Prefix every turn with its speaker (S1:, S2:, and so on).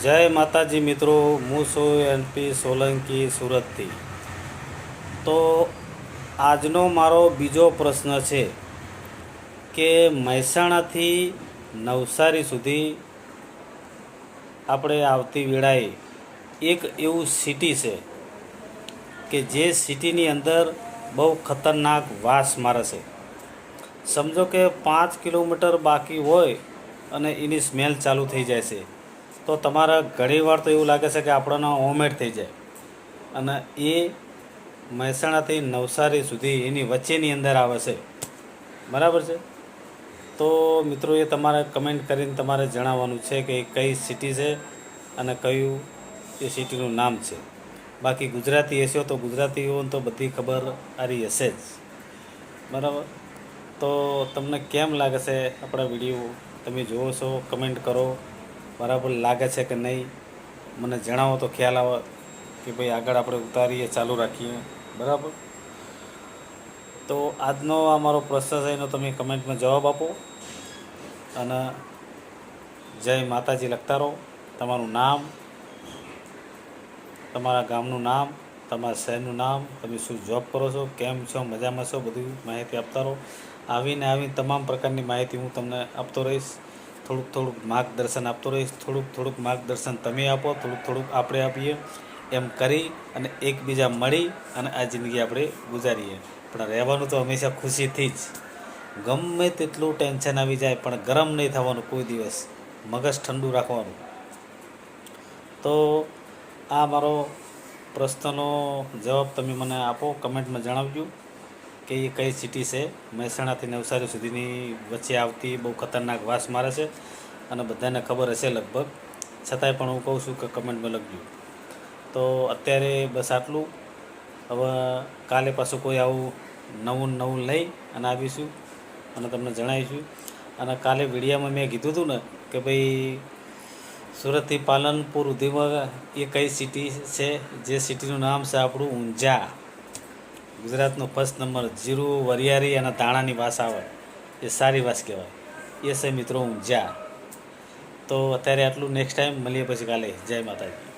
S1: જય માતાજી મિત્રો, હું છું એનપી સોલંકી સુરતથી. તો આજનો મારો બીજો પ્રશ્ન છે કે મહેસાણાથી નવસારી સુધી આપણે આવતી વેળાએ એક એવું સિટી છે કે જે સિટીની અંદર બહુ ખતરનાક વાસ મારે છે. સમજો કે 5 કિલોમીટર બાકી હોય અને એની સ્મેલ ચાલુ થઈ જાય છે, તો તમારા ઘણીવાર તો એવું લાગે છે કે આપણને વોમિટ થઈ જાય. અને એ મહેસાણાથી નવસારી સુધી એની વચ્ચેની અંદર આવે છે, બરાબર છે. તો મિત્રો એ તમારે કમેન્ટ કરીને તમારે જણાવવાનું છે કે કઈ સિટી છે અને કયું એ સિટીનું નામ છે. બાકી ગુજરાતી હશો તો ગુજરાતીઓને તો બધી ખબર આરી હશે જ, બરાબર. તો તમને કેમ લાગે છે આપણા વિડીયો? તમે જુઓ છો, કમેન્ટ કરો. બરાબર લાગે છે કે નહીં મને જણાવો તો ખ્યાલ આવે કે ભાઈ આગળ આપણે ઉતારીએ, ચાલુ રાખીએ, બરાબર. તો આજનો અમારો પ્રશ્ન છે એનો તમે કમેન્ટમાં જવાબ આપો અને જય માતાજી લખતા રહો. તમારું નામ, તમારા ગામનું નામ, તમારા શહેરનું નામ, તમે શું જોબ કરો છો, કેમ છો, મજામાં છો, બધી માહિતી આપતા રહો. આવીને તમામ પ્રકારની માહિતી હું તમને આપતો રહીશ. થોડુંક માર્ગદર્શન આપતો રહીશ. થોડુંક માર્ગદર્શન તમે આપો, થોડુંક આપણે આપીએ. એમ કરી અને એકબીજા મળી અને આ જિંદગી આપણે ગુજારીએ. પણ રહેવાનું તો હંમેશા ખુશીથી જ. ગમે તેટલું ટેન્શન આવી જાય પણ ગરમ નહીં થવાનું કોઈ દિવસ. મગજ ઠંડુ રાખવાનું. તો આ મારો પ્રશ્નનો જવાબ તમે મને આપો, કમેન્ટમાં જણાવજો કે એ કઈ સિટી છે. મહેસાણાથી નવસારી સુધીની વચ્ચે આવતી બહુ ખતરનાક વાસ મારે છે અને બધાને ખબર હશે લગભગ. છતાંય પણ હું કહું છું કે કમેન્ટમાં લખજો. તો અત્યારે બસ આટલું. હવે કાલે પાછું કોઈ આવું નવું લઈ અને આવીશું અને તમને જણાવીશું. અને કાલે વિડીયામાં મેં કીધું હતું ને કે ભાઈ સુરતથી પાલનપુર સુધીમાં એ કઈ સિટી છે, જે સિટીનું નામ છે આપણું ઊંઝા. ગુજરાતનો ફર્સ્ટ નંબર. જીરું, વરિયાળી અને ધાણાની વાસ આવે એ સારી વાસ કહેવાય. એ છે મિત્રો ઊંઝા. તો અત્યારે આટલું. નેક્સ્ટ ટાઈમ મળીએ પછી કાલે. જય માતાજી.